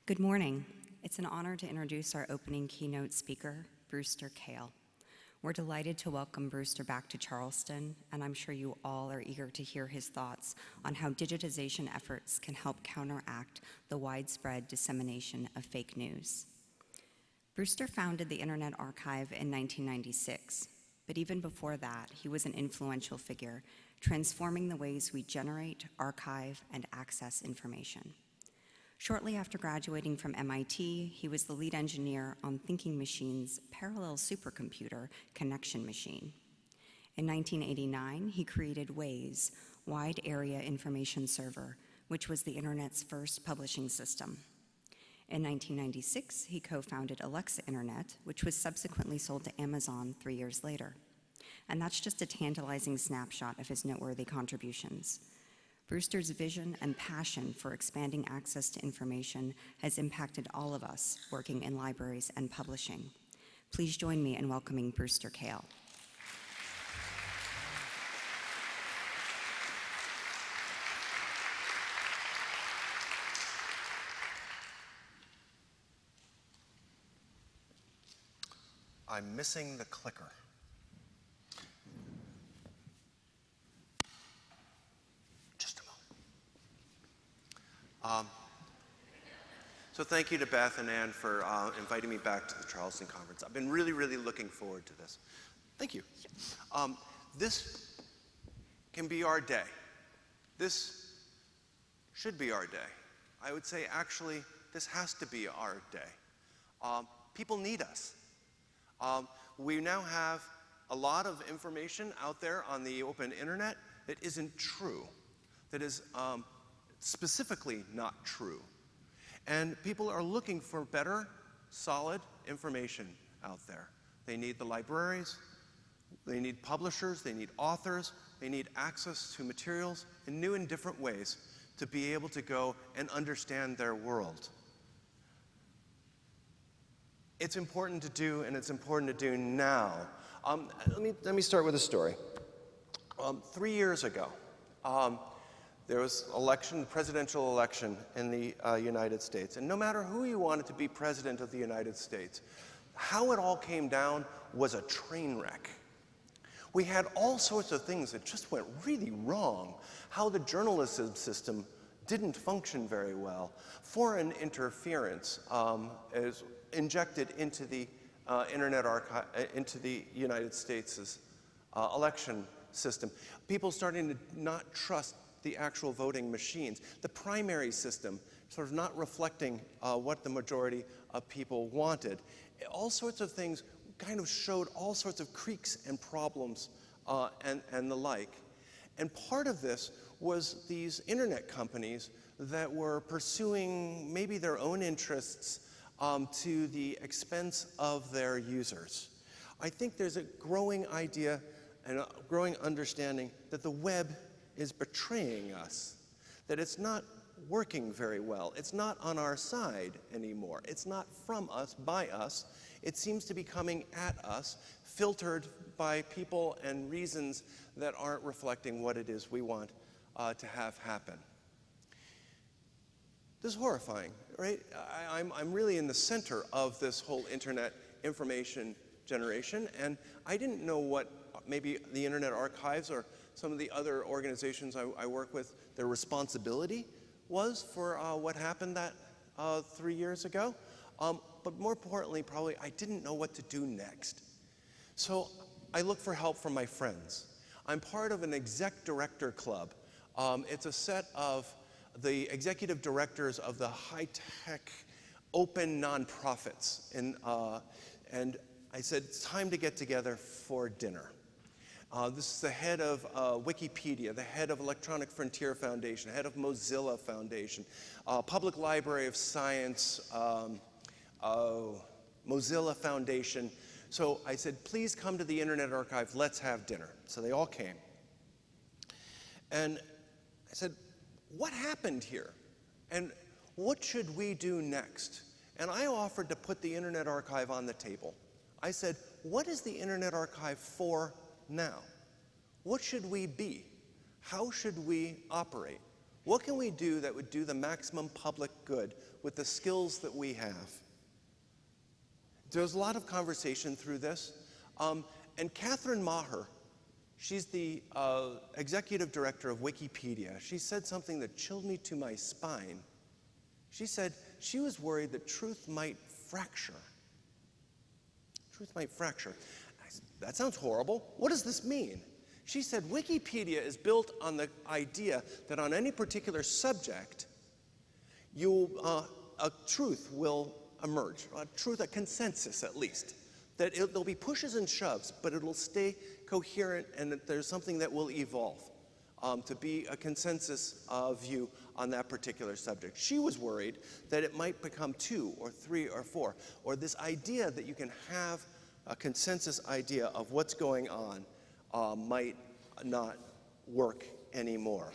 Good morning. It's an honor to introduce our opening keynote speaker, Brewster Kahle. We're delighted to welcome Brewster back to Charleston, and I'm sure you all are eager to hear his thoughts on how digitization efforts can help counteract the widespread dissemination of fake news. Brewster founded the Internet Archive in 1996, but even before that, he was an influential figure, transforming the ways we generate, archive, and access information. Shortly after graduating from MIT, he was the lead engineer on Thinking Machine's parallel supercomputer connection machine. In 1989, he created WAIS, Wide Area Information Server, which was the Internet's first publishing system. In 1996, he co-founded Alexa Internet, which was subsequently sold to Amazon 3 years later. And that's just a tantalizing snapshot of his noteworthy contributions. Brewster's vision and passion for expanding access to information has impacted all of us working in libraries and publishing. Please join me in welcoming Brewster Kahle. I'm missing the clicker. So thank you to Beth and Ann for inviting me back to the Charleston conference. I've been really, really looking forward to this. Thank you. This can be our day. This should be our day. I would say, actually, this has to be our day. People need us. We now have a lot of information out there on the open internet that isn't true, that is specifically not true. And people are looking for better, solid information out there. They need the libraries, they need publishers, they need authors, they need access to materials in new and different ways to be able to go and understand their world. It's important to do, and it's important to do now. Let me start with a story. 3 years ago, there was presidential election in the United States. And no matter who you wanted to be president of the United States, how it all came down was a train wreck. We had all sorts of things that just went really wrong. How the journalism system didn't function very well. Foreign interference is injected into the Internet Archive, into the United States' election system. People starting to not trust the actual voting machines. The primary system sort of not reflecting what the majority of people wanted. All sorts of things kind of showed all sorts of creaks and problems and the like. And part of this was these internet companies that were pursuing maybe their own interests to the expense of their users. I think there's a growing idea and a growing understanding that the web is betraying us, that it's not working very well. It's not on our side anymore. It's not from us, by us. It seems to be coming at us, filtered by people and reasons that aren't reflecting what it is we want to have happen. This is horrifying, right? I'm really in the center of this whole internet information generation, and I didn't know what maybe the Internet Archives or some of the other organizations I work with, their responsibility was for what happened that 3 years ago. But more importantly, probably, I didn't know what to do next. So I looked for help from my friends. I'm part of an exec director club. It's a set of the executive directors of the high-tech open nonprofits. And I said, it's time to get together for dinner. This is the head of Wikipedia, the head of Electronic Frontier Foundation, head of Mozilla Foundation, Public Library of Science, Mozilla Foundation. So I said, please come to the Internet Archive, let's have dinner. So they all came. And I said, what happened here? And what should we do next? And I offered to put the Internet Archive on the table. I said, what is the Internet Archive for now? What should we be? How should we operate? What can we do that would do the maximum public good with the skills that we have? There's a lot of conversation through this. And Catherine Maher, she's the executive director of Wikipedia. She said something that chilled me to my spine. She said she was worried that truth might fracture. Truth might fracture. I said, that sounds horrible. What does this mean? She said Wikipedia is built on the idea that on any particular subject, a truth will emerge, a consensus at least. That there'll be pushes and shoves, but it'll stay coherent, and that there's something that will evolve to be a consensus view on that particular subject. She was worried that it might become 2 or 3 or 4, or this idea that you can have a consensus idea of what's going on might not work anymore.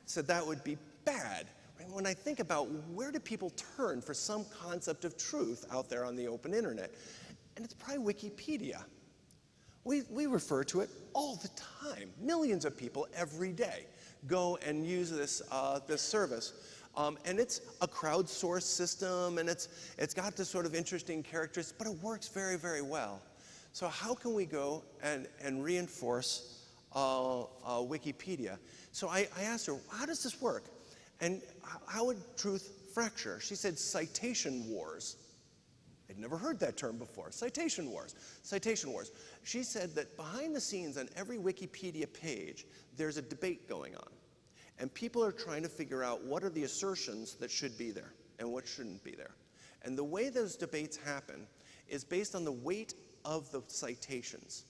So that would be bad. When I think about where do people turn for some concept of truth out there on the open internet, and it's probably Wikipedia. We refer to it all the time. Millions of people every day go and use this service. And it's a crowdsourced system, and it's got this sort of interesting characteristics, but it works very, very well. So how can we go and reinforce Wikipedia? So I asked her, how does this work? And how would truth fracture? She said citation wars. I'd never heard that term before, citation wars. Citation wars. She said that behind the scenes on every Wikipedia page, there's a debate going on. And people are trying to figure out what are the assertions that should be there and what shouldn't be there. And the way those debates happen is based on the weight of the citations.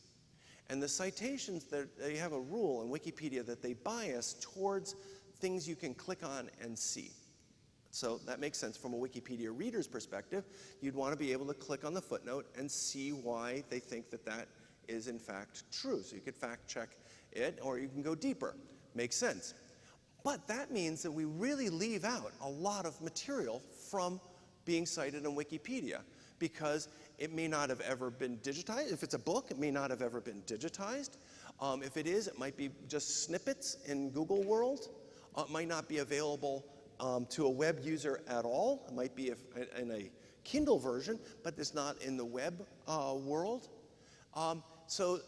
And the citations, they have a rule in Wikipedia that they bias towards things you can click on and see. So that makes sense from a Wikipedia reader's perspective. You'd want to be able to click on the footnote and see why they think that that is in fact true. So you could fact check it, or you can go deeper. Makes sense. But that means that we really leave out a lot of material from being cited in Wikipedia, because it may not have ever been digitized. If it's a book, it may not have ever been digitized. If it is, it might be just snippets in Google World. It might not be available to a web user at all. It might be in a Kindle version, but it's not in the web world. So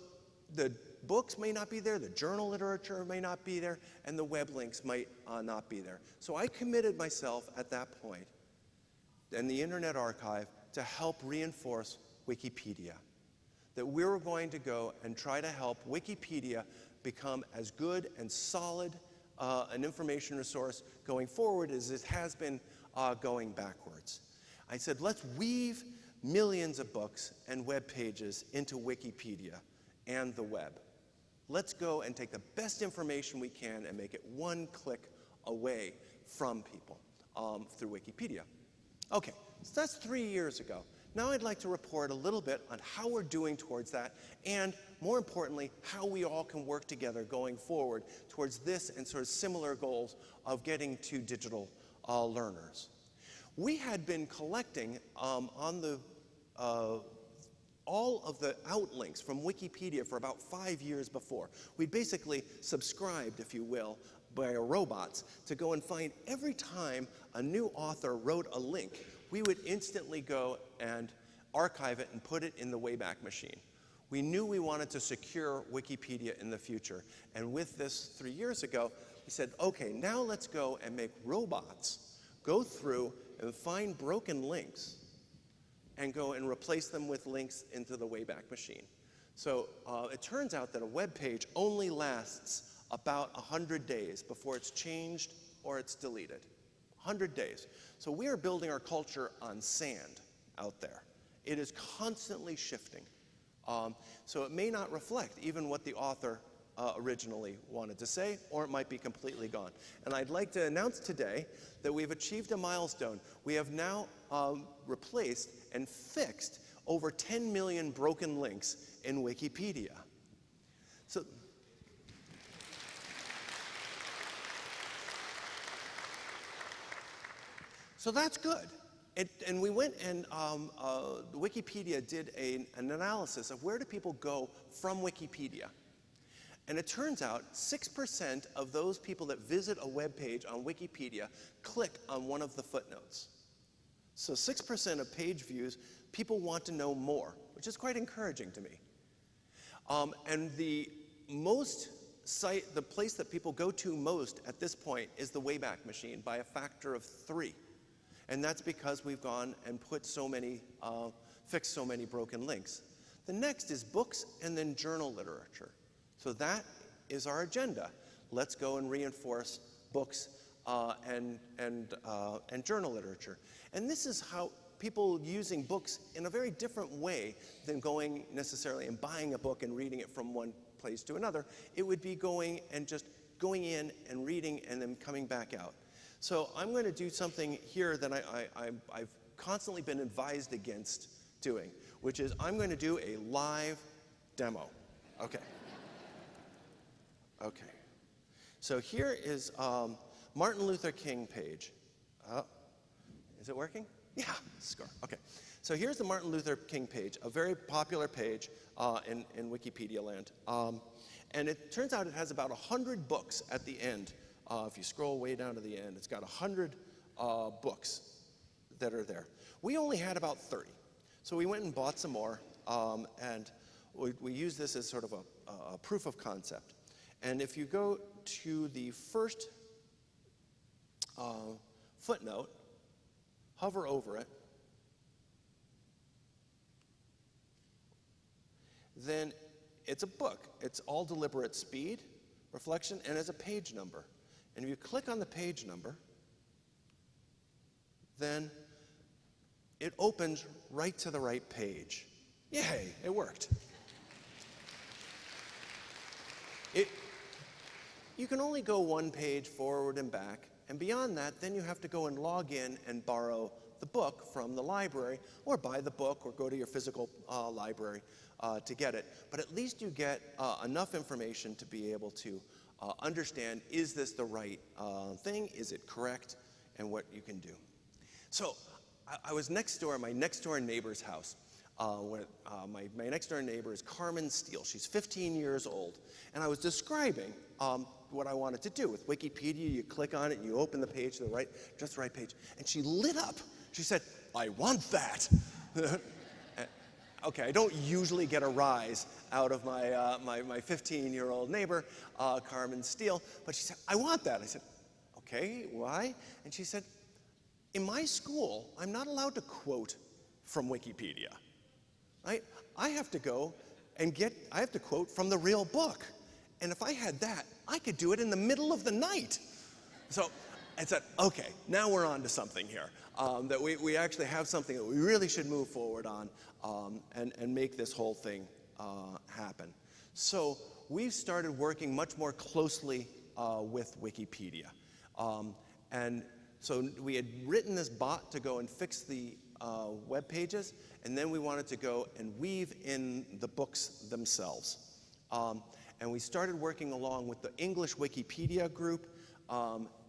the books may not be there, the journal literature may not be there, and the web links might not be there. So I committed myself at that point in the Internet Archive to help reinforce Wikipedia. That we were going to go and try to help Wikipedia become as good and solid an information resource going forward as it has been going backwards. I said, let's weave millions of books and web pages into Wikipedia and the web. Let's go and take the best information we can and make it one click away from people through Wikipedia. Okay, so that's 3 years ago. Now I'd like to report a little bit on how we're doing towards that, and more importantly, how we all can work together going forward towards this and sort of similar goals of getting to digital learners. We had been collecting on the all of the outlinks from Wikipedia for about 5 years before. We'd basically subscribed, if you will, by robots to go and find every time a new author wrote a link, we would instantly go and archive it and put it in the Wayback Machine. We knew we wanted to secure Wikipedia in the future. And with this 3 years ago, we said, okay, now let's go and make robots go through and find broken links and go and replace them with links into the Wayback Machine. So it turns out that a web page only lasts about 100 days before it's changed or it's deleted. 100 days. So we are building our culture on sand out there. It is constantly shifting. So it may not reflect even what the author originally wanted to say, or it might be completely gone. And I'd like to announce today that we've achieved a milestone. We have now replaced and fixed over 10 million broken links in Wikipedia. So that's good. And we went and Wikipedia did an analysis of where do people go from Wikipedia. And it turns out 6% of those people that visit a web page on Wikipedia click on one of the footnotes. So 6% of page views, people want to know more, which is quite encouraging to me. And the place that people go to most at this point is the Wayback Machine by a factor of 3. And that's because we've gone and fixed so many broken links. The next is books and then journal literature. So that is our agenda. Let's go and reinforce books and journal literature. And this is how people using books in a very different way than going necessarily and buying a book and reading it from one place to another. It would be going in and reading and then coming back out. So I'm going to do something here that I've constantly been advised against doing, which is I'm going to do a live demo. Okay. Okay. So here is Martin Luther King page. Is it working? Yeah, score. Okay. So here's the Martin Luther King page, a very popular page in Wikipedia land. And it turns out it has about 100 books at the end. If you scroll way down to the end, it's got 100 books that are there. We only had about 30. So we went and bought some more, and we used this as sort of a proof of concept. And if you go to the first footnote, hover over it, then it's a book. It's all deliberate speed, reflection, and has a page number. And if you click on the page number, then it opens right to the right page. Yay, it worked. You can only go one page forward and back, and beyond that, then you have to go and log in and borrow the book from the library, or buy the book, or go to your physical library to get it. But at least you get enough information to be able to understand, is this the right thing? Is it correct? And what you can do. So I was next door, my next door neighbor's house. My next door neighbor is Carmen Steele. She's 15 years old. And I was describing what I wanted to do. With Wikipedia, you click on it, and you open the page to the right, just the right page. And she lit up. She said, I want that. Okay, I don't usually get a rise out of my 15-year-old neighbor, Carmen Steele, but she said, I want that. I said, okay, why? And she said, in my school, I'm not allowed to quote from Wikipedia, right? I have to go and I have to quote from the real book. And if I had that, I could do it in the middle of the night. So I said, okay, now we're on to something here, that we actually have something that we really should move forward on and make this whole thing happen. So we've started working much more closely with Wikipedia. And so we had written this bot to go and fix the web pages, and then we wanted to go and weave in the books themselves. And we started working along with the English Wikipedia group,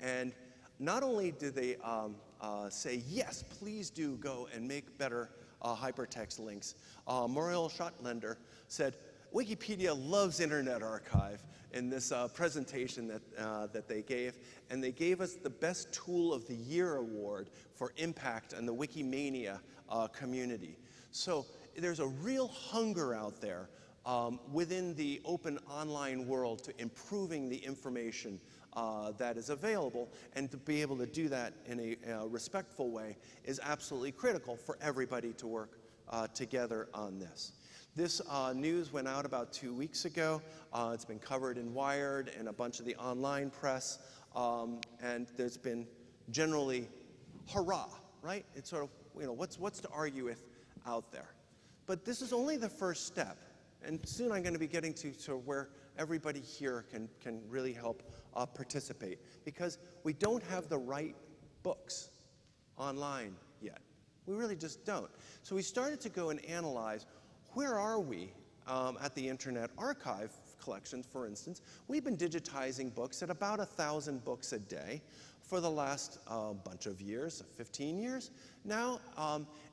and not only did they say, yes, please do go and make better hypertext links, Muriel Schottlaender said, Wikipedia loves Internet Archive in this presentation that they gave, and they gave us the Best Tool of the Year award for impact on the Wikimania community. So there's a real hunger out there within the open online world to improving the information that is available, and to be able to do that in a respectful way is absolutely critical for everybody to work together on this. This news went out about 2 weeks ago. It's been covered in Wired and a bunch of the online press, and there's been generally hurrah, right? It's sort of, what's to argue with out there? But this is only the first step, and soon I'm going to be getting to sort of where everybody here can really help participate, because we don't have the right books online yet. We really just don't. So we started to go and analyze, where are we at the Internet Archive collections, for instance? We've been digitizing books at about 1,000 books a day for the last bunch of years, 15 years now,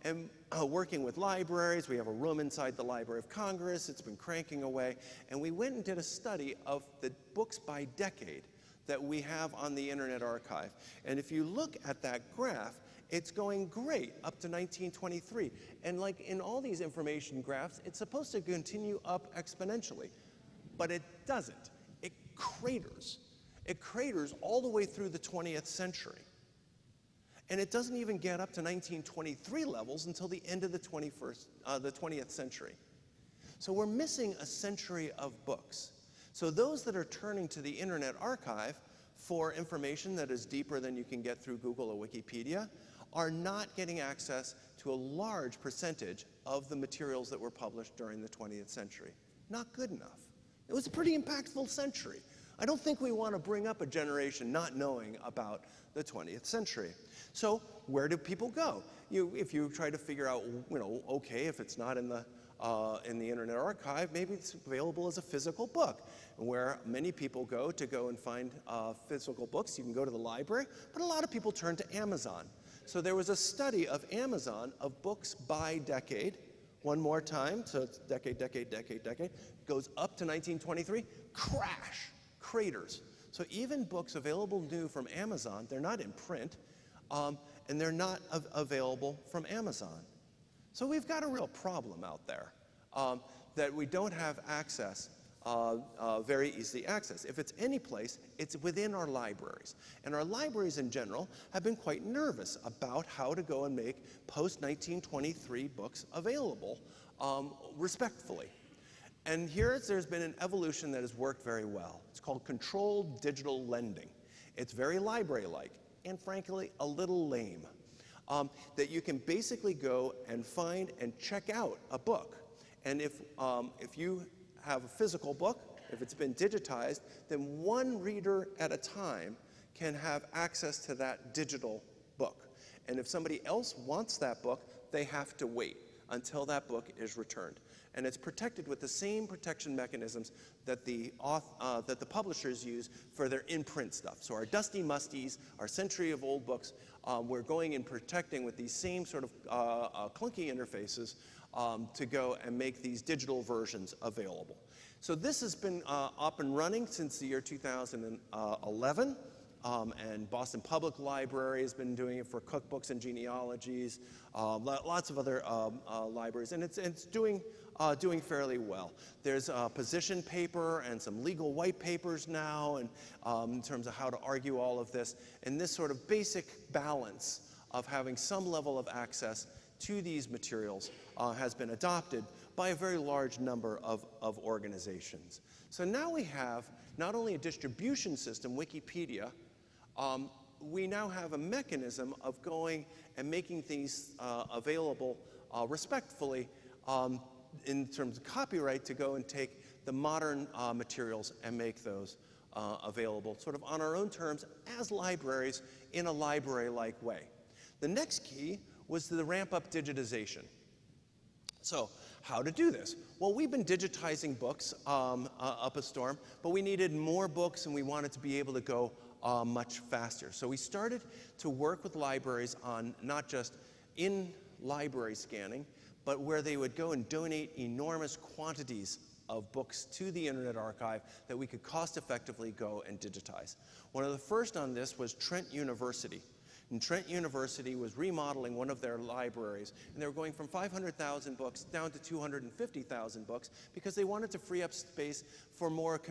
and working with libraries. We have a room inside the Library of Congress. It's been cranking away. And we went and did a study of the books by decade that we have on the Internet Archive. And if you look at that graph, it's going great up to 1923. And like in all these information graphs, it's supposed to continue up exponentially. But it doesn't. It craters. It craters all the way through the 20th century. And it doesn't even get up to 1923 levels until the end of the 20th century. So we're missing a century of books. So those that are turning to the Internet Archive for information that is deeper than you can get through Google or Wikipedia are not getting access to a large percentage of the materials that were published during the 20th century. Not good enough. It was a pretty impactful century. I don't think we want to bring up a generation not knowing about the 20th century. So where do people go? If you try to figure out, okay, if it's not in the Internet Archive, maybe it's available as a physical book. And where many people go and find physical books, you can go to the library, but a lot of people turn to Amazon. So there was a study of Amazon of books by decade. One more time, so it's decade, goes up to 1923, crash, craters. So even books available new from Amazon, they're not in print, and they're not available from Amazon. So we've got a real problem out there that we don't have access, very easily access. If it's any place, it's within our libraries. And our libraries in general have been quite nervous about how to go and make post-1923 books available respectfully. And here there's been an evolution that has worked very well. It's called controlled digital lending. It's very library-like and frankly a little lame. That you can basically go and find and check out a book. And if you have a physical book, if it's been digitized, then one reader at a time can have access to that digital book. And if somebody else wants that book, they have to wait until that book is returned. And it's protected with the same protection mechanisms that the publishers use for their in-print stuff. So our dusty musties, our century of old books, we're going and protecting with these same sort of clunky interfaces to go and make these digital versions available. So this has been up and running since the year 2011. And Boston Public Library has been doing it for cookbooks and genealogies, lots of other libraries, and it's doing fairly well. There's a position paper and some legal white papers now, and in terms of how to argue all of this, and this sort of basic balance of having some level of access to these materials has been adopted by a very large number of organizations. So now we have not only a distribution system, Wikipedia, we now have a mechanism of going and making things available respectfully in terms of copyright to go and take the modern materials and make those available sort of on our own terms as libraries in a library-like way. The next key was the ramp-up digitization. So how to do this? Well, we've been digitizing books up a storm, but we needed more books and we wanted to be able to go much faster. So we started to work with libraries on not just in-library scanning, but where they would go and donate enormous quantities of books to the Internet Archive that we could cost-effectively go and digitize. One of the first on this was Trent University. And Trent University was remodeling one of their libraries, and they were going from 500,000 books down to 250,000 books because they wanted to free up space for more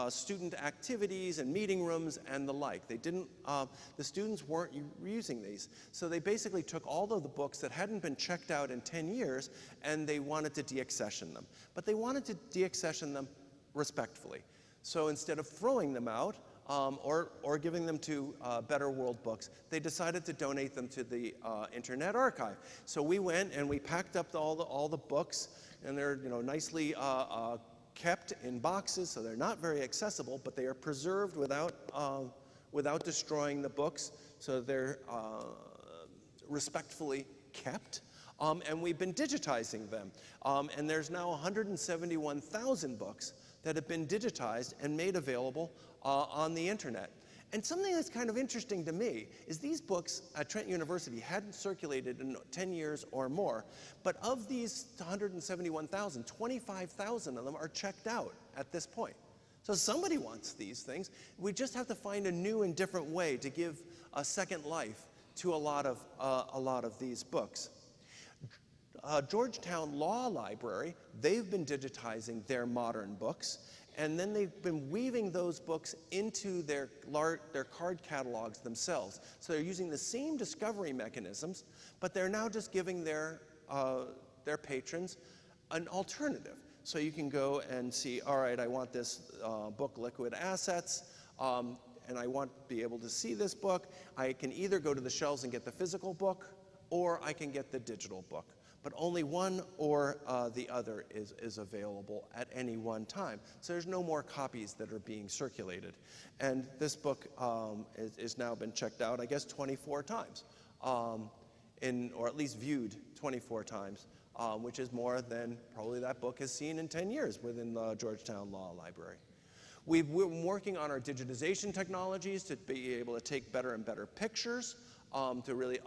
student activities and meeting rooms and the like. They didn't, the students weren't using these. So they basically took all of the books that hadn't been checked out in 10 years, and they wanted to deaccession them. But they wanted to deaccession them respectfully. So instead of throwing them out, or giving them to Better World Books, they decided to donate them to the Internet Archive. So we went and we packed up all the books, and they're nicely kept in boxes, so they're not very accessible, but they are preserved without destroying the books, so they're respectfully kept. And we've been digitizing them. And there's now 171,000 books that have been digitized and made available on the internet. And something that's kind of interesting to me is these books at Trent University hadn't circulated in 10 years or more, but of these 171,000, 25,000 of them are checked out at this point. So somebody wants these things. We just have to find a new and different way to give a second life to a lot of these books. Georgetown Law Library, they've been digitizing their modern books, and then they've been weaving those books into their card catalogs themselves. So they're using the same discovery mechanisms, but they're now just giving their patrons an alternative. So you can go and see, all right, I want this book, Liquid Assets, and I want to be able to see this book. I can either go to the shelves and get the physical book, or I can get the digital book. But only one or the other is available at any one time. So there's no more copies that are being circulated. And this book is now been checked out, I guess, 24 times, or at least viewed 24 times, which is more than probably that book has seen in 10 years within the Georgetown Law Library. We're working on our digitization technologies to be able to take better and better pictures, to really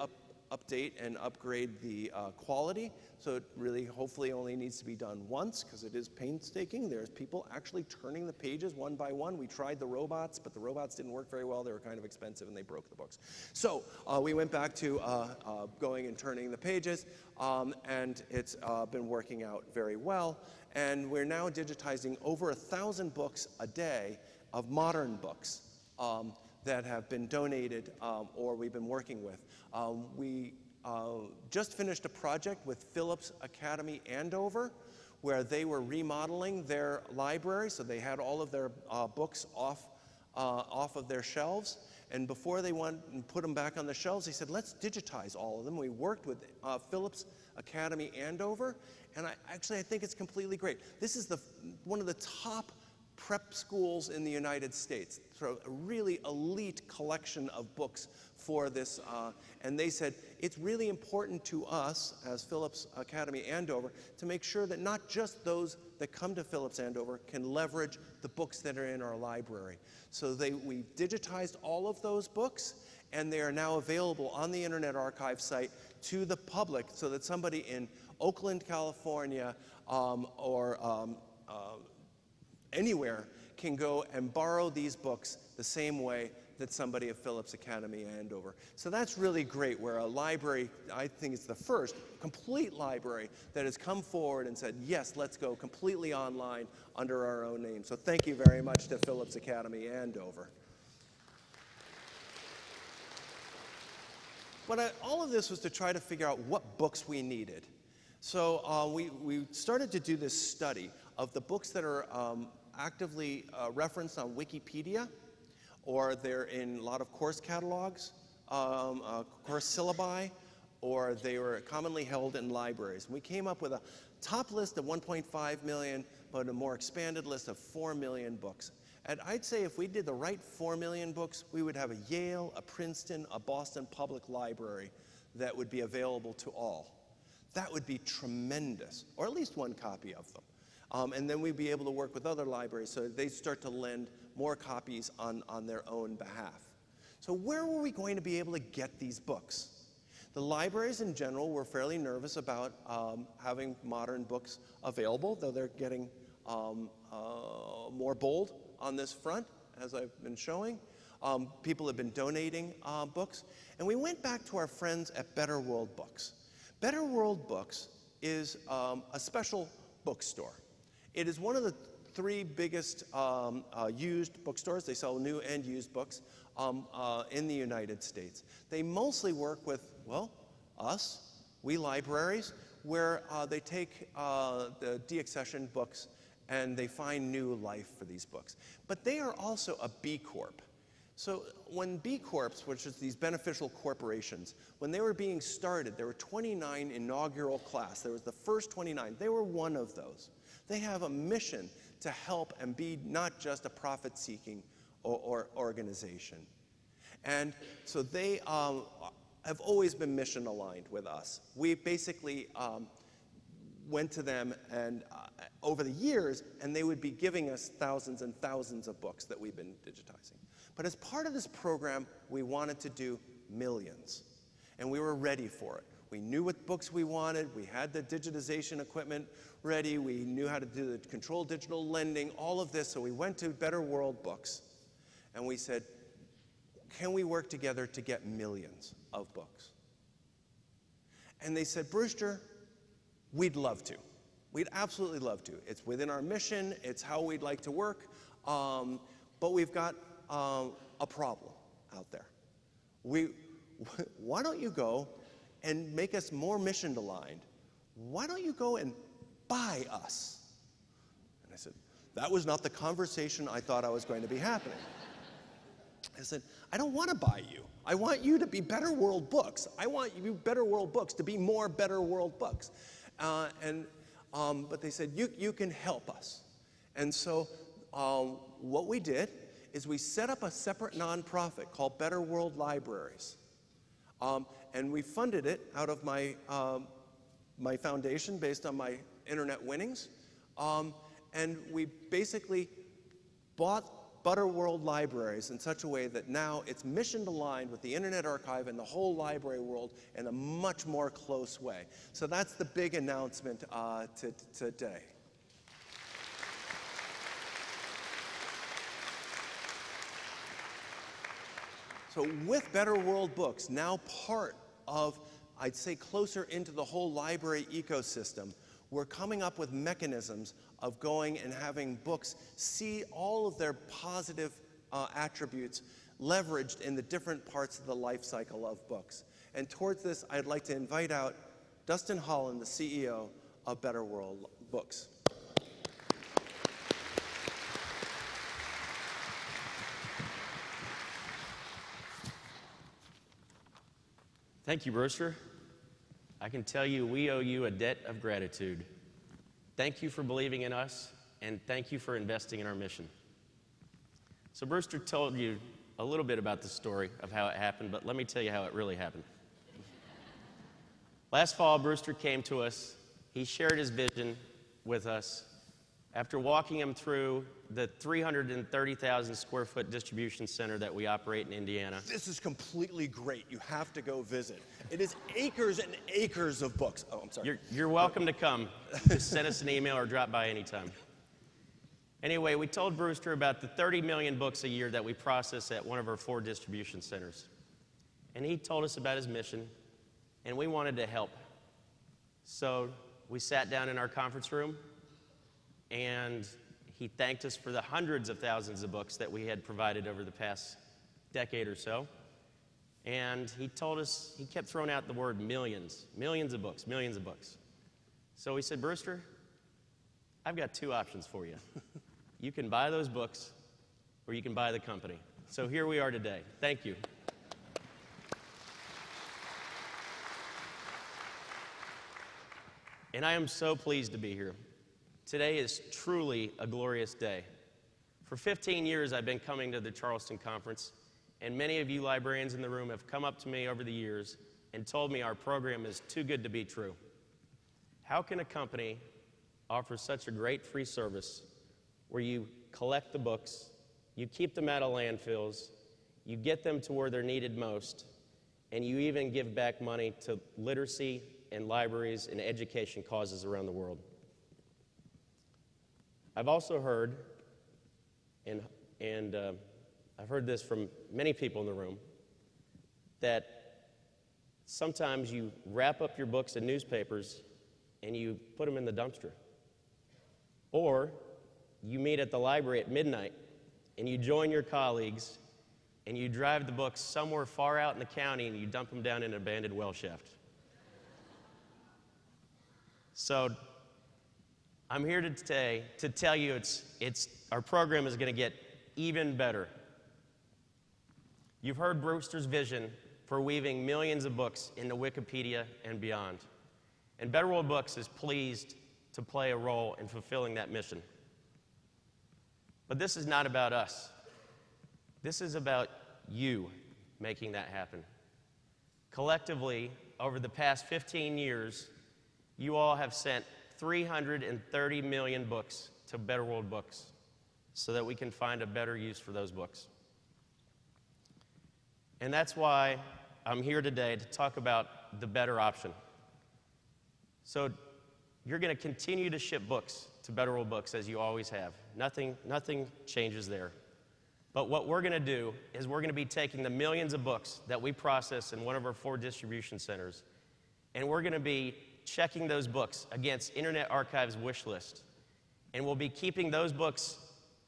update and upgrade the quality. So it really hopefully only needs to be done once, because it is painstaking. There's people actually turning the pages one by one. We tried the robots, but the robots didn't work very well. They were kind of expensive and they broke the books. So we went back to going and turning the pages, and it's been working out very well. And we're now digitizing over 1,000 books a day of modern books that have been donated or we've been working with. We just finished a project with Phillips Academy Andover, where they were remodeling their library, so they had all of their books off of their shelves. And before they went and put them back on the shelves, they said, let's digitize all of them. We worked with Phillips Academy Andover, and I think it's completely great. This is one of the top prep schools in the United States. So a really elite collection of books for this, and they said it's really important to us as Phillips Academy Andover to make sure that not just those that come to Phillips Andover can leverage the books that are in our library. So we digitized all of those books, and they are now available on the Internet Archive site to the public, so that somebody in Oakland, California, or anywhere can go and borrow these books the same way that somebody at Phillips Academy Andover. So that's really great, where a library, I think it's the first complete library that has come forward and said, yes, let's go completely online under our own name. So thank you very much to Phillips Academy Andover. But all of this was to try to figure out what books we needed. So we started to do this study of the books that are actively referenced on Wikipedia, or they're in a lot of course catalogs, course syllabi, or they were commonly held in libraries. And we came up with a top list of 1.5 million, but a more expanded list of 4 million books. And I'd say if we did the right 4 million books, we would have a Yale, a Princeton, a Boston Public Library that would be available to all. That would be tremendous, or at least one copy of them. And then we'd be able to work with other libraries so they start to lend more copies on their own behalf. So where were we going to be able to get these books? The libraries in general were fairly nervous about having modern books available, though they're getting more bold on this front, as I've been showing. People have been donating books. And we went back to our friends at Better World Books. Better World Books is a special bookstore. It is one of the 3 biggest used bookstores. They sell new and used books in the United States. They mostly work with, well, we libraries, where they take the deaccession books and they find new life for these books. But they are also a B Corp. So when B Corps, which is these beneficial corporations, when they were being started, there were 29 inaugural class. There was the first 29. They were one of those. They have a mission to help and be not just a profit-seeking or organization. And so they have always been mission-aligned with us. We basically went to them and over the years, and they would be giving us thousands and thousands of books that we've been digitizing. But as part of this program, we wanted to do millions, and we were ready for it. We knew what books we wanted, we had the digitization equipment ready, we knew how to do the controlled digital lending, all of this, so we went to Better World Books, and we said, can we work together to get millions of books? And they said, Brewster, we'd love to. We'd absolutely love to. It's within our mission, it's how we'd like to work, but we've got a problem out there. Why don't you go and make us more mission aligned? Why don't you go and buy us? And I said, that was not the conversation I thought I was going to be happening. I said, I don't want to buy you. I want you to be Better World Books. I want you Better World Books to be more Better World Books. But they said, you can help us. And so what we did is we set up a separate nonprofit called Better World Libraries. And we funded it out of my foundation based on my internet winnings. And we basically bought Better World Libraries in such a way that now it's mission aligned with the Internet Archive and the whole library world in a much more close way. So that's the big announcement today. So with Better World Books, now part of, I'd say, closer into the whole library ecosystem, we're coming up with mechanisms of going and having books see all of their positive attributes leveraged in the different parts of the life cycle of books. And towards this, I'd like to invite out Dustin Holland, the CEO of Better World Books. Thank you, Brewster. I can tell you we owe you a debt of gratitude. Thank you for believing in us, and thank you for investing in our mission. So Brewster told you a little bit about the story of how it happened, but let me tell you how it really happened. Last fall, Brewster came to us. He shared his vision with us. After walking him through the 330,000 square foot distribution center that we operate in Indiana. This is completely great. You have to go visit. It is acres and acres of books. Oh, I'm sorry. You're welcome to come. Just send us an email or drop by anytime. Anyway, we told Brewster about the 30 million books a year that we process at one of our 4 distribution centers. And he told us about his mission, and we wanted to help. So we sat down in our conference room, and he thanked us for the hundreds of thousands of books that we had provided over the past decade or so. And he told us, he kept throwing out the word millions, millions of books, millions of books. So we said, Brewster, I've got 2 options for you. You can buy those books, or you can buy the company. So here we are today. Thank you. And I am so pleased to be here. Today is truly a glorious day. For 15 years, I've been coming to the Charleston conference, and many of you librarians in the room have come up to me over the years and told me our program is too good to be true. How can a company offer such a great free service where you collect the books, you keep them out of landfills, you get them to where they're needed most, and you even give back money to literacy and libraries and education causes around the world? I've also heard, and I've heard this from many people in the room, that sometimes you wrap up your books in newspapers and you put them in the dumpster. Or you meet at the library at midnight and you join your colleagues and you drive the books somewhere far out in the county and you dump them down in an abandoned well shaft. So I'm here today to tell you our program is going to get even better. You've heard Brewster's vision for weaving millions of books into Wikipedia and beyond. And Better World Books is pleased to play a role in fulfilling that mission. But this is not about us. This is about you making that happen. Collectively, over the past 15 years, you all have sent 330 million books to Better World Books so that we can find a better use for those books. And that's why I'm here today to talk about the better option. So you're going to continue to ship books to Better World Books as you always have. Nothing changes there. But what we're going to do is we're going to be taking the millions of books that we process in one of our 4 distribution centers, and we're going to be checking those books against Internet Archive's wish list. And we'll be keeping those books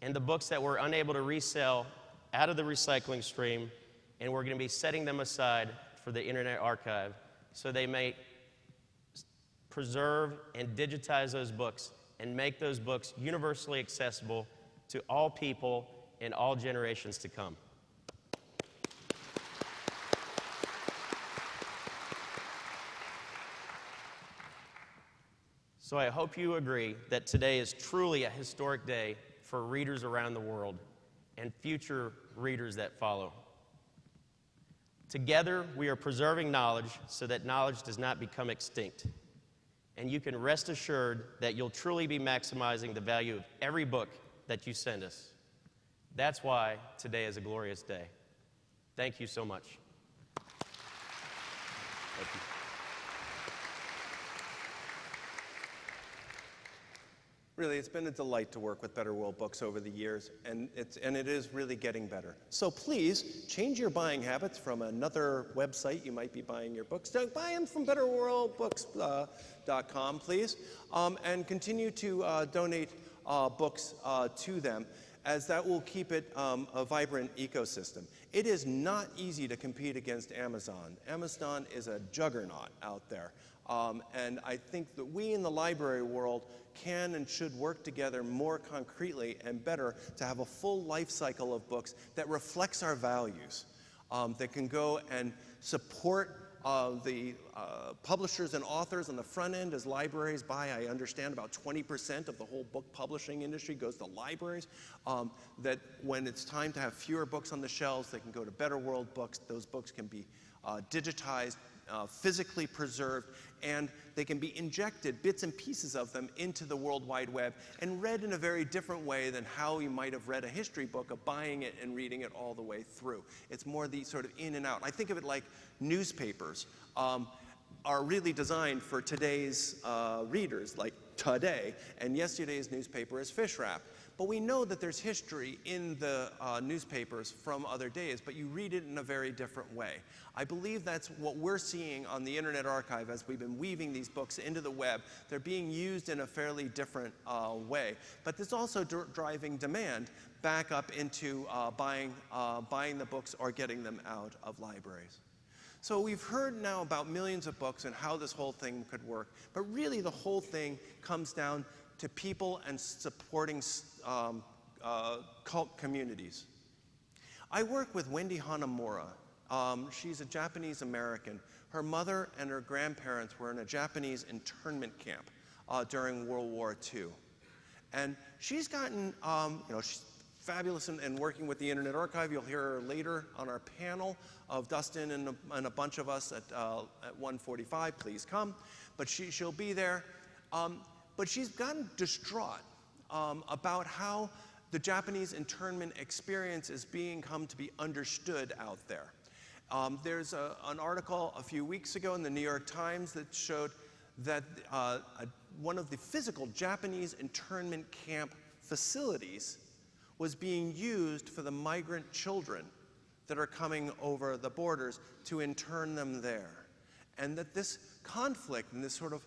and the books that we're unable to resell out of the recycling stream, and we're going to be setting them aside for the Internet Archive so they may preserve and digitize those books and make those books universally accessible to all people in all generations to come. So I hope you agree that today is truly a historic day for readers around the world and future readers that follow. Together, we are preserving knowledge so that knowledge does not become extinct. And you can rest assured that you'll truly be maximizing the value of every book that you send us. That's why today is a glorious day. Thank you so much. Thank you. Really, it's been a delight to work with Better World Books over the years, and it is really getting better. So please, change your buying habits from another website you might be buying your books. Don't buy them from betterworldbooks.com, please, and continue to donate books to them, as that will keep it a vibrant ecosystem. It is not easy to compete against Amazon. Amazon is a juggernaut out there. And I think that we in the library world can and should work together more concretely and better to have a full life cycle of books that reflects our values, that can go and support the publishers and authors on the front end as libraries buy. I understand about 20% of the whole book publishing industry goes to libraries, that when it's time to have fewer books on the shelves, they can go to Better World Books. Those books can be digitized, physically preserved, and they can be injected, bits and pieces of them, into the World Wide Web and read in a very different way than how you might have read a history book of buying it and reading it all the way through. It's more the sort of in and out. I think of it like newspapers are really designed for today's readers, like today, and yesterday's newspaper is fish wrap. But we know that there's history in the newspapers from other days, but you read it in a very different way. I believe that's what we're seeing on the Internet Archive as we've been weaving these books into the web. They're being used in a fairly different way. But there's also driving demand back up into buying the books or getting them out of libraries. So we've heard now about millions of books and how this whole thing could work, but really the whole thing comes down to people and supporting cult communities. I work with Wendy Hanamura. She's a Japanese American. Her mother and her grandparents were in a Japanese internment camp during World War II. And she's gotten, she's fabulous in working with the Internet Archive. You'll hear her later on our panel of Dustin and a bunch of us at 1:45. Please come. But she'll be there. But she's gotten distraught about how the Japanese internment experience is being come to be understood out there. There's an article a few weeks ago in the New York Times that showed that one of the physical Japanese internment camp facilities was being used for the migrant children that are coming over the borders to intern them there. And that this conflict and this sort of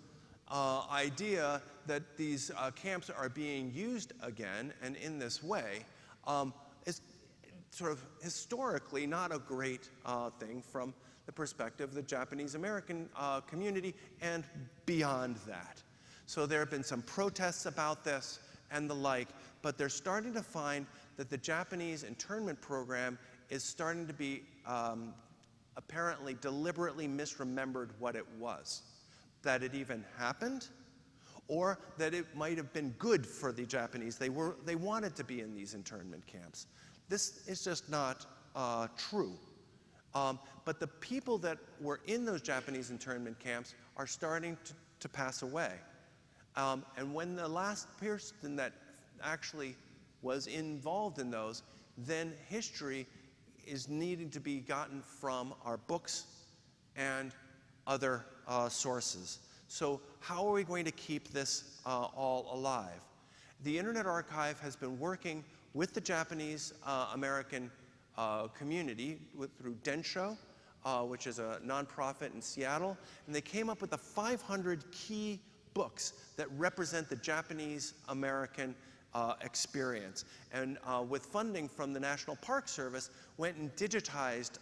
idea that these camps are being used again and in this way is sort of historically not a great thing from the perspective of the Japanese American community and beyond that. So there have been some protests about this and the like, but they're starting to find that the Japanese internment program is starting to be apparently deliberately misremembered what it was. That it even happened, or that it might have been good for the Japanese. They wanted to be in these internment camps. This is just not true. But the people that were in those Japanese internment camps are starting to pass away. And when the last person that actually was involved in those, then history is needing to be gotten from our books and other sources. So how are we going to keep this all alive? The Internet Archive has been working with the Japanese American community through Densho, which is a nonprofit in Seattle, and they came up with the 500 key books that represent the Japanese American experience. And with funding from the National Park Service, went and digitized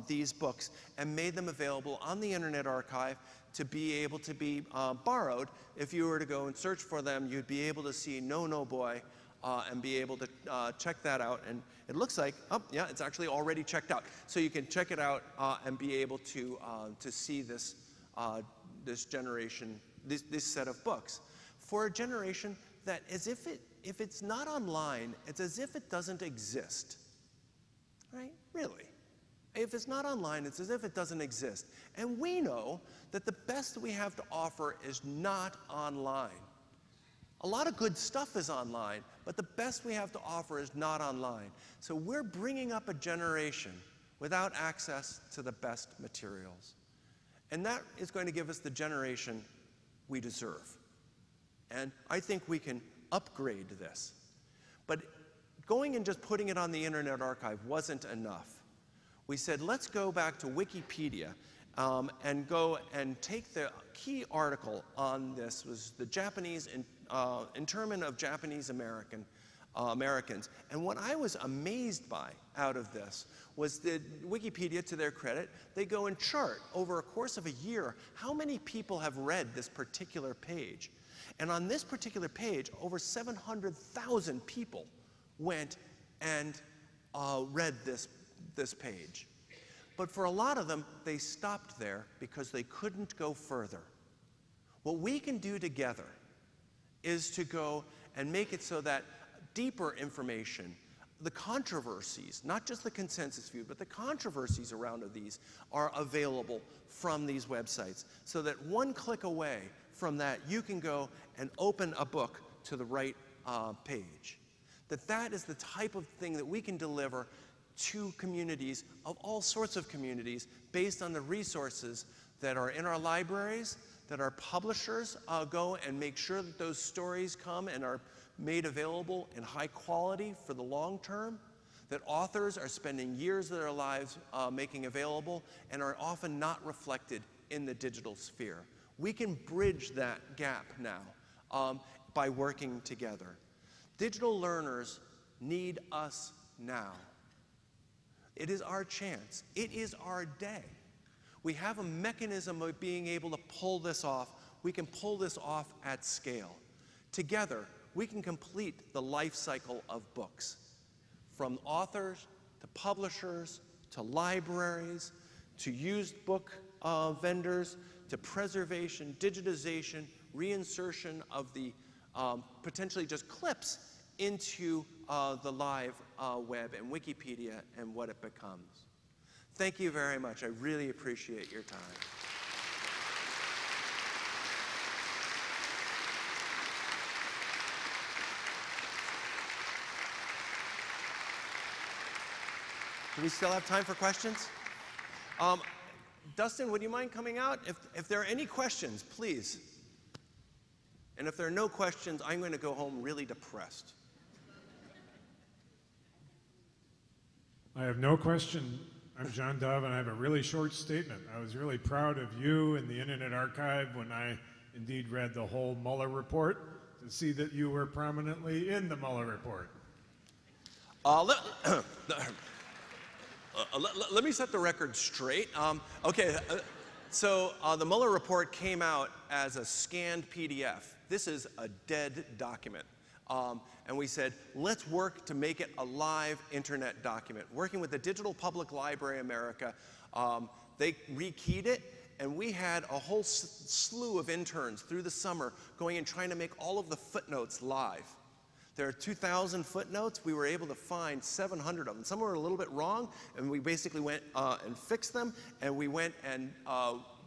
these books and made them available on the Internet Archive to be able to be borrowed. If you were to go and search for them, you'd be able to see No Boy and be able to check that out. And it looks like, oh yeah, it's actually already checked out. So you can check it out and be able to see this, this generation, this set of books. For a generation that, if it's not online, it's as if it doesn't exist, right? Really. If it's not online, it's as if it doesn't exist. And we know that the best we have to offer is not online. A lot of good stuff is online, but the best we have to offer is not online. So we're bringing up a generation without access to the best materials. And that is going to give us the generation we deserve. And I think we can upgrade this. But going and just putting it on the Internet Archive wasn't enough. We said, let's go back to Wikipedia and go and take the key article on this, was the Japanese internment of Japanese Americans. And what I was amazed by out of this was that Wikipedia, to their credit, they go and chart over a course of a year how many people have read this particular page. And on this particular page, over 700,000 people went and read this page. But for a lot of them, they stopped there because they couldn't go further. What we can do together is to go and make it so that deeper information, the controversies, not just the consensus view, but the controversies around these are available from these websites, so that one click away from that, you can go and open a book to the right page. That is the type of thing that we can deliver to communities, of all sorts of communities, based on the resources that are in our libraries, that our publishers go and make sure that those stories come and are made available in high quality for the long term, that authors are spending years of their lives making available and are often not reflected in the digital sphere. We can bridge that gap now by working together. Digital learners need us now. It is our chance. It is our day. We have a mechanism of being able to pull this off. We can pull this off at scale. Together, we can complete the life cycle of books, from authors to publishers to libraries to used book vendors to preservation, digitization, reinsertion of the potentially just clips into the live web and Wikipedia and what it becomes. Thank you very much. I really appreciate your time. Do we still have time for questions? Dustin, would you mind coming out? If there are any questions, please. And if there are no questions, I'm going to go home really depressed. I have no question. I'm John Dove, and I have a really short statement. I was really proud of you and the Internet Archive when I indeed read the whole Mueller report to see that you were prominently in the Mueller report. Let me set the record straight. So the Mueller report came out as a scanned PDF. This is a dead document. And we said, let's work to make it a live internet document. Working with the Digital Public Library America, they rekeyed it, and we had a whole slew of interns through the summer going and trying to make all of the footnotes live. There are 2,000 footnotes. We were able to find 700 of them. Some were a little bit wrong, and we basically went and fixed them, and we went and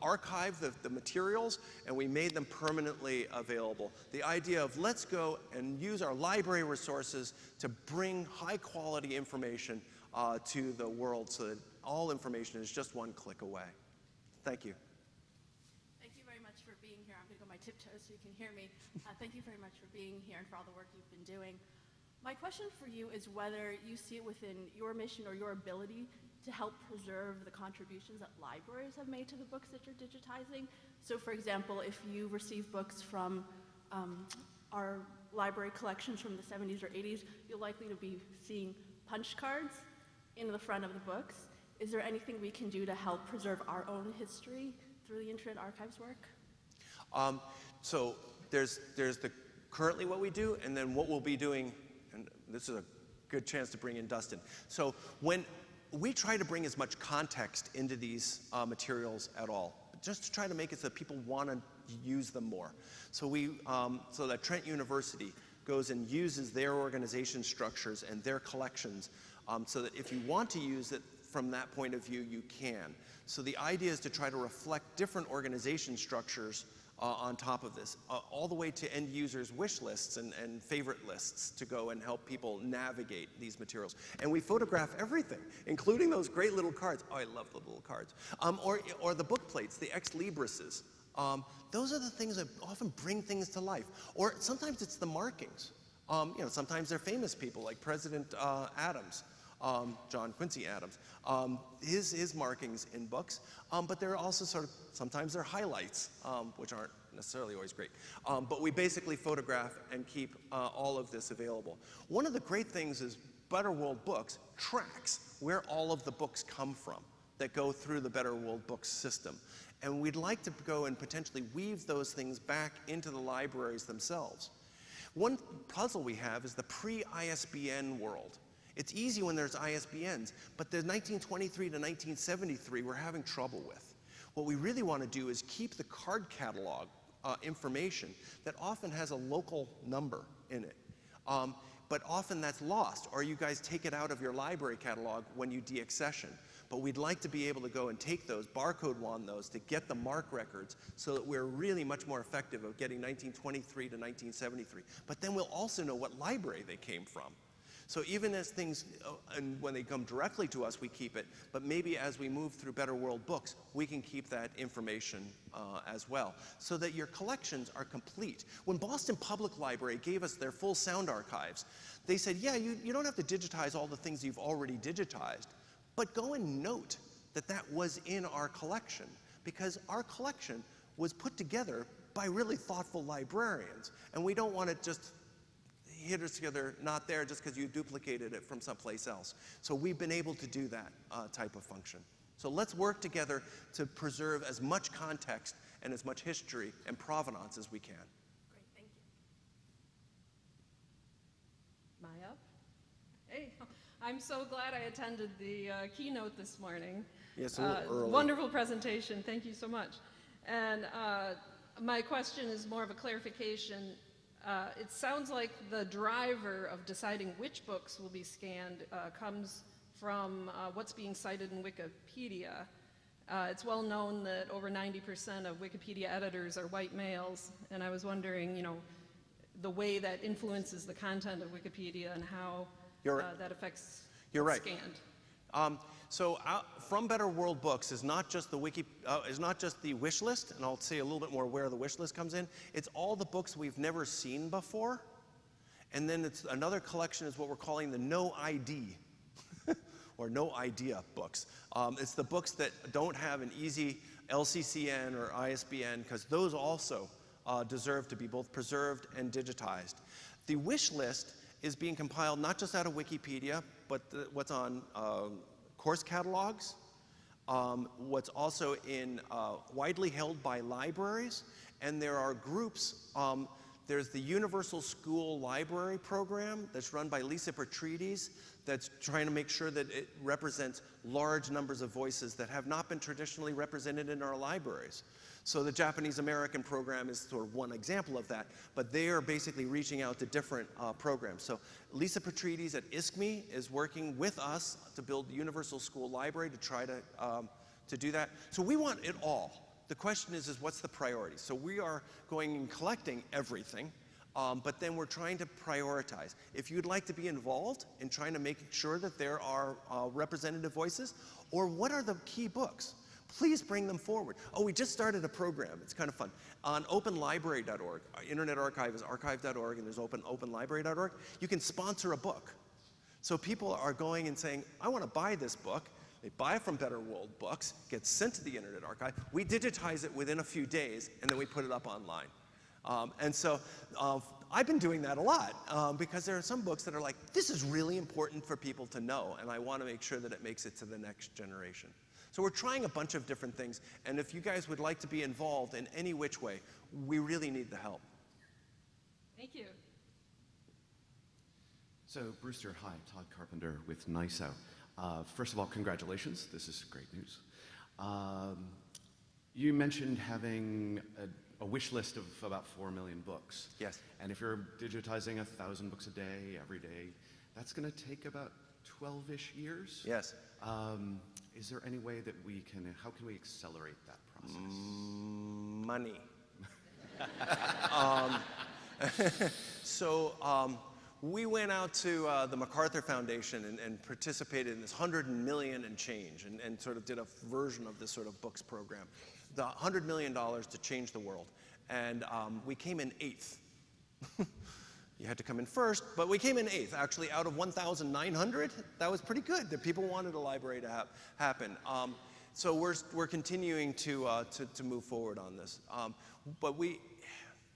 archived the materials, and we made them permanently available. The idea of let's go and use our library resources to bring high-quality information to the world so that all information is just one click away. Thank you. Thank you very much for being here. I'm going to go my tiptoes so you can hear me. Thank you very much for being here and for all the work you've been doing. My question for you is whether you see it within your mission or your ability to help preserve the contributions that libraries have made to the books that you're digitizing. So for example, if you receive books from our library collections from the 70s or 80s, you're likely to be seeing punch cards in the front of the books. Is there anything we can do to help preserve our own history through the Internet Archive's work? So there's currently what we do, and then what we'll be doing, and this is a good chance to bring in Dustin. So when we try to bring as much context into these materials at all, just to try to make it so that people want to use them more. So so that Trent University goes and uses their organization structures and their collections so that if you want to use it from that point of view, you can. So the idea is to try to reflect different organization structures on top of this, all the way to end users' wish lists and favorite lists to go and help people navigate these materials. And we photograph everything, including those great little cards. Oh, I love the little cards. Or the book plates, the ex libris's. Those are the things that often bring things to life. Or sometimes it's the markings. Sometimes they're famous people like President Adams. John Quincy Adams, his markings in books, but there are also sometimes they're highlights, which aren't necessarily always great. But we basically photograph and keep all of this available. One of the great things is Better World Books tracks where all of the books come from that go through the Better World Books system. And we'd like to go and potentially weave those things back into the libraries themselves. One puzzle we have is the pre-ISBN world. It's easy when there's ISBNs, but the 1923 to 1973 we're having trouble with. What we really want to do is keep the card catalog information that often has a local number in it. But often that's lost, or you guys take it out of your library catalog when you deaccession. But we'd like to be able to go and take those, barcode on those, to get the MARC records so that we're really much more effective of getting 1923 to 1973. But then we'll also know what library they came from. So even as things, and when they come directly to us, we keep it, but maybe as we move through Better World Books, we can keep that information as well, so that your collections are complete. When Boston Public Library gave us their full sound archives, they said, yeah, you don't have to digitize all the things you've already digitized, but go and note that that was in our collection, because our collection was put together by really thoughtful librarians, and we don't want to just hit us together, not there just because you duplicated it from someplace else. So we've been able to do that type of function. So let's work together to preserve as much context and as much history and provenance as we can. Great, thank you. Am I up? Hey, I'm so glad I attended the keynote this morning. Yes, a little early. Wonderful presentation, thank you so much. And my question is more of a clarification. It sounds like the driver of deciding which books will be scanned comes from what's being cited in Wikipedia. It's well known that over 90% of Wikipedia editors are white males, and I was wondering, the way that influences the content of Wikipedia and how that affects what's scanned. So from Better World Books is not just the wish list, and I'll say a little bit more where the wish list comes in. It's all the books we've never seen before, and then it's another collection is what we're calling the no ID or no idea books. It's the books that don't have an easy LCCN or ISBN, because those also deserve to be both preserved and digitized. The wish list is being compiled not just out of Wikipedia, but what's on course catalogs, what's also in widely held by libraries, and there are groups. There's the Universal School Library Program that's run by Lisa Petrides that's trying to make sure that it represents large numbers of voices that have not been traditionally represented in our libraries. So the Japanese American program is sort of one example of that, but they are basically reaching out to different programs. So Lisa Petrides at ISKME is working with us to build the Universal School Library to try to do that. So we want it all. The question is what's the priority? So we are going and collecting everything, but then we're trying to prioritize. If you'd like to be involved in trying to make sure that there are representative voices, or what are the key books, please bring them forward. Oh, we just started a program. It's kind of fun. On openlibrary.org, Internet Archive is archive.org, and there's openlibrary.org. You can sponsor a book. So people are going and saying, I want to buy this book. They buy it from Better World Books, gets sent to the Internet Archive. We digitize it within a few days, and then we put it up online. And so I've been doing that a lot because there are some books that are like, this is really important for people to know, and I want to make sure that it makes it to the next generation. So we're trying a bunch of different things, and if you guys would like to be involved in any which way, we really need the help. Thank you. So, Brewster, hi, Todd Carpenter with NISO. First of all, congratulations. This is great news. You mentioned having a wish list of about 4 million books. Yes. And if you're digitizing 1,000 books a day, every day, that's going to take about 12-ish years. Yes. Is there any way that how can we accelerate that process? Money. We went out to the MacArthur Foundation and participated in this 100 million and change and sort of did a version of this sort of books program. The $100 million to change the world. And we came in 8th. You had to come in first, but we came in 8th, actually, out of 1,900. That was pretty good. The people wanted a library to happen. So we're continuing to move forward on this. But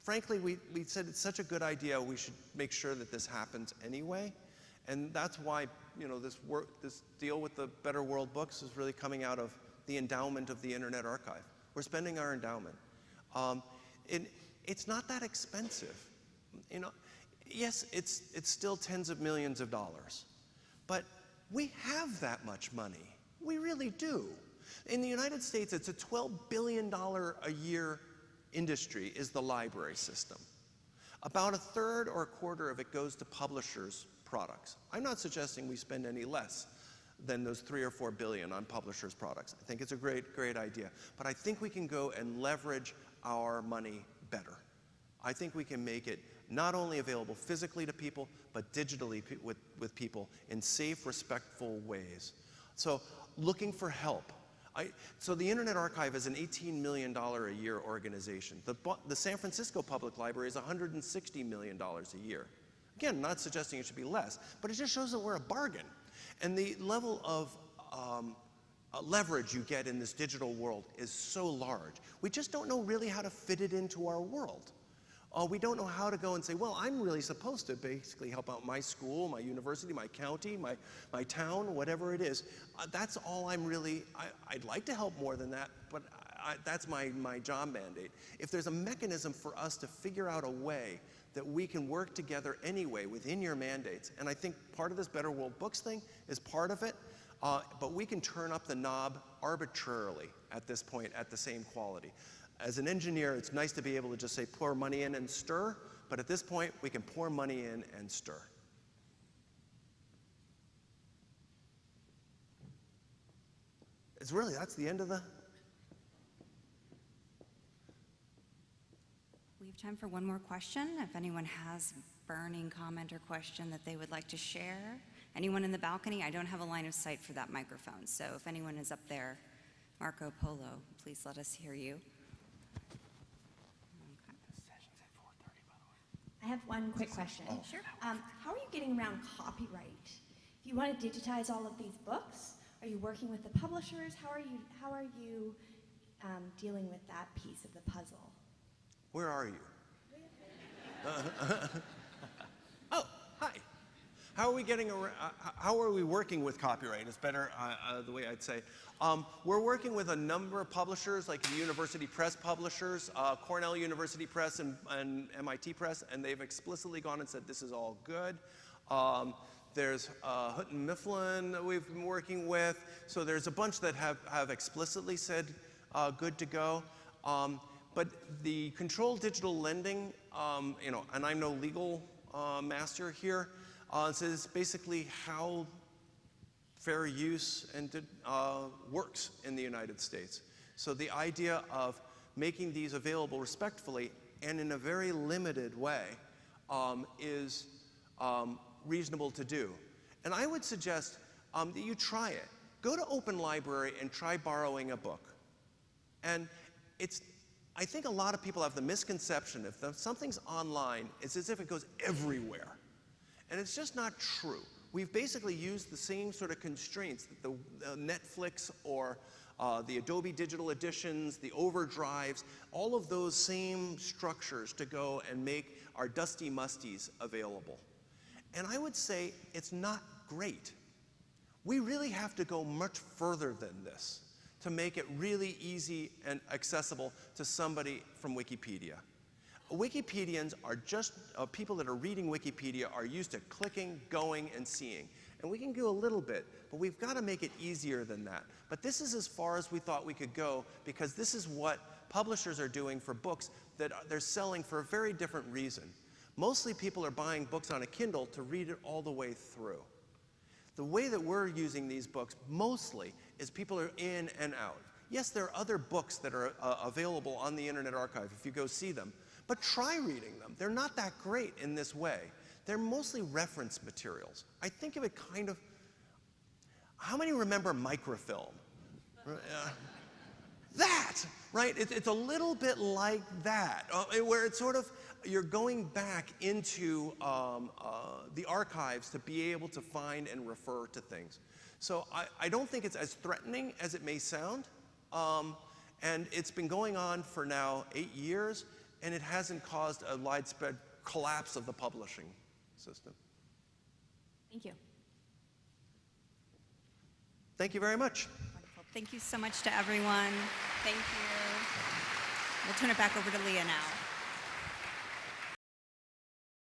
frankly, we said it's such a good idea, we should make sure that this happens anyway. And that's why, this deal with the Better World Books is really coming out of the endowment of the Internet Archive. We're spending our endowment. It's not that expensive. Yes, it's still tens of millions of dollars, but we have that much money. We really do. In the United States, it's a $12 billion a year industry is the library system. About a third or a quarter of it goes to publishers' products. I'm not suggesting we spend any less than those 3 or 4 billion on publishers' products. I think it's a great idea. But I think we can go and leverage our money better. I think we can make it not only available physically to people, but digitally with people in safe, respectful ways. So looking for help. So the Internet Archive is an $18 million a year organization. The San Francisco Public Library is $160 million a year. Again, not suggesting it should be less, but it just shows that we're a bargain. And the level of leverage you get in this digital world is so large. We just don't know really how to fit it into our world. We don't know how to go and say, well, I'm really supposed to basically help out my school, my university, my county, my town, whatever it is. That's all I'm really, I'd like to help more than that, but that's my job mandate. If there's a mechanism for us to figure out a way that we can work together anyway within your mandates, and I think part of this Better World Books thing is part of it, but we can turn up the knob arbitrarily at this point at the same quality. As an engineer, it's nice to be able to just say pour money in and stir, but at this point, we can pour money in and stir. That's the end of the... We have time for one more question. If anyone has a burning comment or question that they would like to share. Anyone in the balcony? I don't have a line of sight for that microphone, so if anyone is up there, Marco Polo, please let us hear you. I have one quick question. Sure. How are you getting around copyright? If you want to digitize all of these books, are you working with the publishers? How are you dealing with that piece of the puzzle? Where are you? Oh, hi. How are we getting around? How are we working with copyright? Is better the way I'd say. We're working with a number of publishers, like the University Press publishers, Cornell University Press and MIT Press, and they've explicitly gone and said this is all good. There's Houghton Mifflin that we've been working with. So there's a bunch that have explicitly said good to go. But the controlled digital lending, and I'm no legal master here, says basically how fair use and works in the United States. So the idea of making these available respectfully and in a very limited way is reasonable to do. And I would suggest that you try it. Go to Open Library and try borrowing a book. And I think a lot of people have the misconception if something's online, it's as if it goes everywhere. And it's just not true. We've basically used the same sort of constraints that the Netflix or the Adobe Digital Editions, the overdrives, all of those same structures to go and make our dusty musties available. And I would say it's not great. We really have to go much further than this to make it really easy and accessible to somebody from Wikipedia. Wikipedians are just people that are reading Wikipedia are used to clicking, going, and seeing. And we can do a little bit, but we've got to make it easier than that. But this is as far as we thought we could go, because this is what publishers are doing for books that they're selling for a very different reason. Mostly people are buying books on a Kindle to read it all the way through. The way that we're using these books mostly is people are in and out. Yes, there are other books that are available on the Internet Archive if you go see them, but try reading them. They're not that great in this way. They're mostly reference materials. I think of it kind of, how many remember microfilm? That, right? It's a little bit like that, where it's sort of, you're going back into the archives to be able to find and refer to things. So I don't think it's as threatening as it may sound. And it's been going on for now 8 years, and it hasn't caused a widespread collapse of the publishing system. Thank you. Thank you very much. Wonderful. Thank you so much to everyone. Thank you. We'll turn it back over to Leah now.